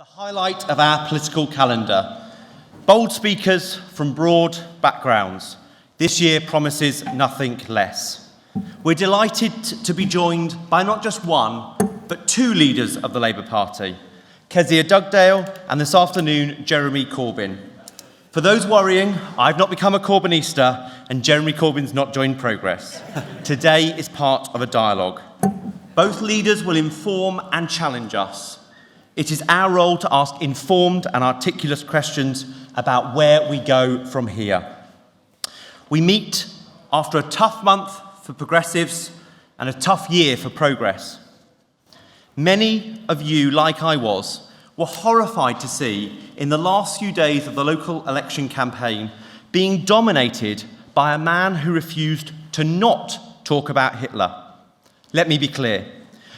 The highlight of our political calendar. Bold speakers from broad backgrounds. This year promises nothing less. We're delighted to be joined by not just one, but two leaders of the Labour Party, Kezia Dugdale and this afternoon, Jeremy Corbyn. For those worrying, I've not become a Corbynista and Jeremy Corbyn's not joined Progress. Today is part of a dialogue. Both leaders will inform and challenge us. It is our role to ask informed and articulate questions about where we go from here. We meet after a tough month for Progressives and a tough year for Progress. Many of you, like I was, were horrified to see in the last few days of the local election campaign being dominated by a man who refused to not talk about Hitler. Let me be clear.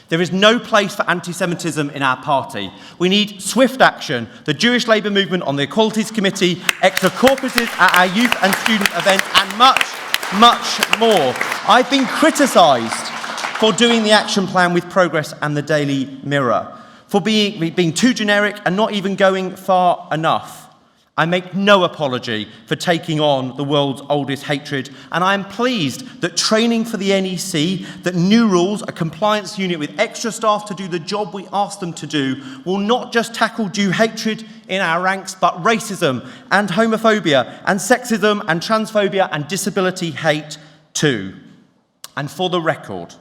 There is no place for anti-Semitism in our party. We need swift action, the Jewish Labour movement on the Equalities Committee, extra corpuses at our youth and student events, and much, much more. I've been criticised for doing the action plan with Progress and the Daily Mirror, for being too generic and not even going far enough. I make no apology for taking on the world's oldest hatred, and I am pleased that training for the NEC, that new rules, a compliance unit with extra staff to do the job we asked them to do, will not just tackle Jew hatred in our ranks, but racism and homophobia and sexism and transphobia and disability hate too. And for the record,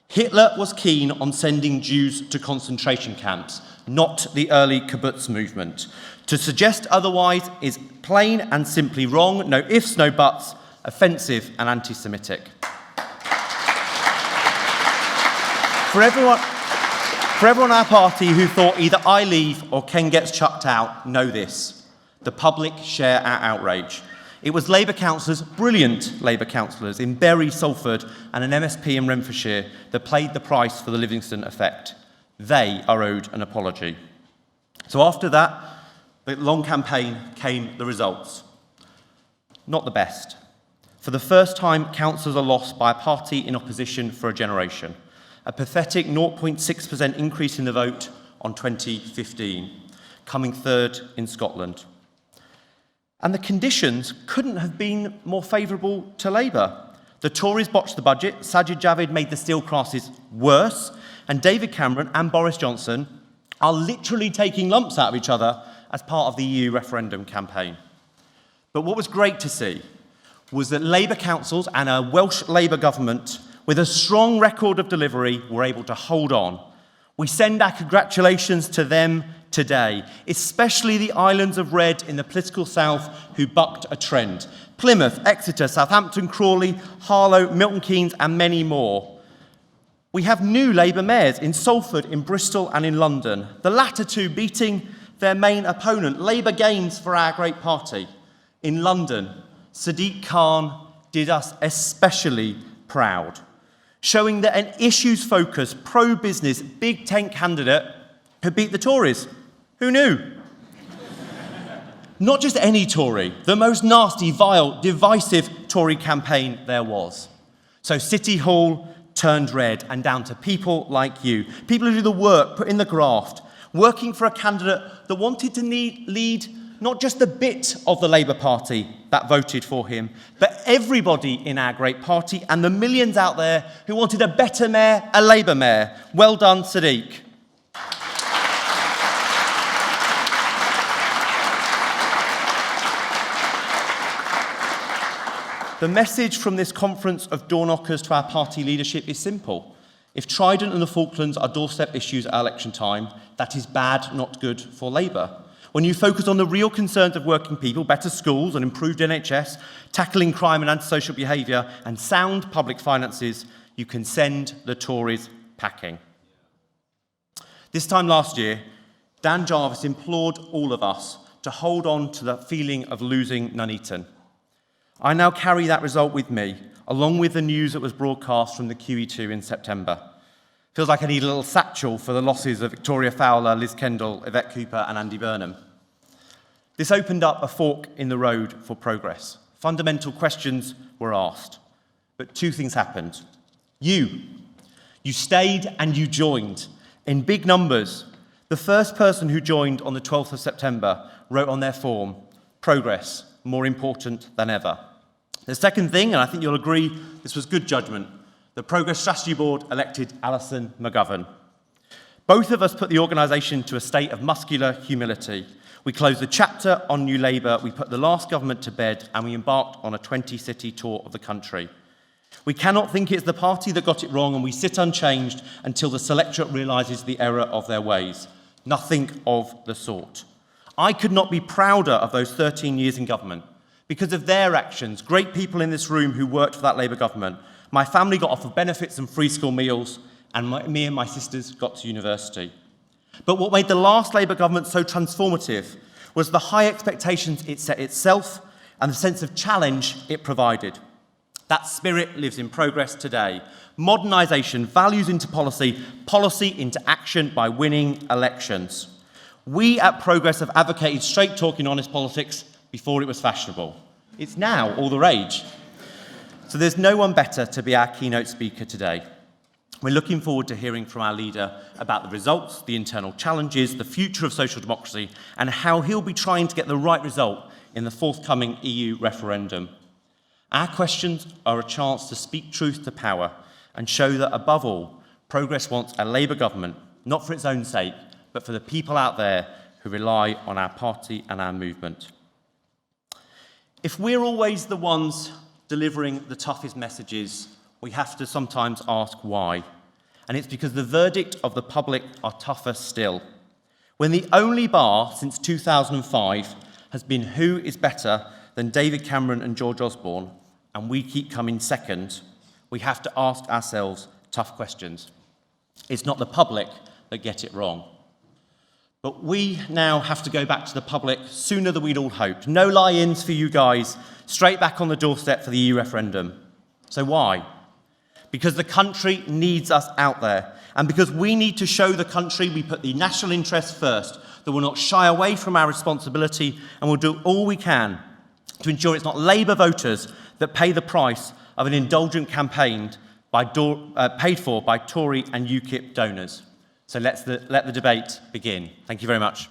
Hitler was keen on sending Jews to concentration camps, not the early kibbutz movement. To suggest otherwise is plain and simply wrong, no ifs, no buts, offensive and anti-Semitic. For everyone in our party who thought either I leave or Ken gets chucked out, know this. The public share our outrage. It was Labour councillors, brilliant Labour councillors in Bury, Salford and an MSP in Renfrewshire that paid the price for the Livingston effect. They are owed an apology. So after that, the long campaign came the results. Not the best. For the first time, councillors are lost by a party in opposition for a generation. A pathetic 0.6% increase in the vote on 2015, coming third in Scotland. And the conditions couldn't have been more favourable to Labour. The Tories botched the budget, Sajid Javid made the steel crisis worse, and David Cameron and Boris Johnson are literally taking lumps out of each other as part of the EU referendum campaign. But what was great to see was that Labour councils and a Welsh Labour government with a strong record of delivery were able to hold on. We send our congratulations to them today, especially the islands of red in the political south who bucked a trend. Plymouth, Exeter, Southampton, Crawley, Harlow, Milton Keynes and many more. We have new Labour mayors in Salford, in Bristol and in London, the latter two beating their main opponent. Labour gains for our great party. In London, Sadiq Khan did us especially proud, showing that an issues-focused, pro-business, big tent candidate could beat the Tories. Who knew? Not just any Tory, the most nasty, vile, divisive Tory campaign there was. So City Hall turned red, and down to people like you, people who do the work, put in the graft, working for a candidate that wanted to lead not just the bit of the Labour Party that voted for him, but everybody in our great party and the millions out there who wanted a better mayor, a Labour mayor. Well done, Sadiq. The message from this conference of door knockers to our party leadership is simple. If Trident and the Falklands are doorstep issues at election time, that is bad, not good for Labour. When you focus on the real concerns of working people, better schools and improved NHS, tackling crime and antisocial behaviour, and sound public finances, you can send the Tories packing. This time last year, Dan Jarvis implored all of us to hold on to the feeling of losing Nuneaton. I now carry that result with me, along with the news that was broadcast from the QE2 in September. Feels like I need a little satchel for the losses of Victoria Fowler, Liz Kendall, Yvette Cooper and Andy Burnham. This opened up a fork in the road for Progress. Fundamental questions were asked, but two things happened. You stayed and you joined in big numbers. The first person who joined on the 12th of September wrote on their form, "Progress, more important than ever." The second thing, and I think you'll agree this was good judgment, the Progress Strategy Board elected Alison McGovern. Both of us put the organisation to a state of muscular humility. We closed the chapter on New Labour, we put the last government to bed, and we embarked on a 20-city tour of the country. We cannot think it's the party that got it wrong, and we sit unchanged until the selectorate realises the error of their ways. Nothing of the sort. I could not be prouder of those 13 years in government. Because of their actions, great people in this room who worked for that Labour government, my family got offered benefits and free school meals, and me and my sisters got to university. But what made the last Labour government so transformative was the high expectations it set itself and the sense of challenge it provided. That spirit lives in Progress today. Modernisation, values into policy, policy into action by winning elections. We at Progress have advocated straight talking, honest politics before it was fashionable. It's now all the rage. So there's no one better to be our keynote speaker today. We're looking forward to hearing from our leader about the results, the internal challenges, the future of social democracy, and how he'll be trying to get the right result in the forthcoming EU referendum. Our questions are a chance to speak truth to power and show that, above all, Progress wants a Labour government, not for its own sake, but for the people out there who rely on our party and our movement. If we're always the ones delivering the toughest messages, we have to sometimes ask why. And it's because the verdict of the public are tougher still. When the only bar since 2005 has been who is better than David Cameron and George Osborne, and we keep coming second, we have to ask ourselves tough questions. It's not the public that get it wrong. But we now have to go back to the public sooner than we'd all hoped. No lie-ins for you guys, straight back on the doorstep for the EU referendum. So why? Because the country needs us out there. And because we need to show the country we put the national interest first, that we'll not shy away from our responsibility, and we'll do all we can to ensure it's not Labour voters that pay the price of an indulgent campaign paid for by Tory and UKIP donors. So let the debate begin. Thank you very much.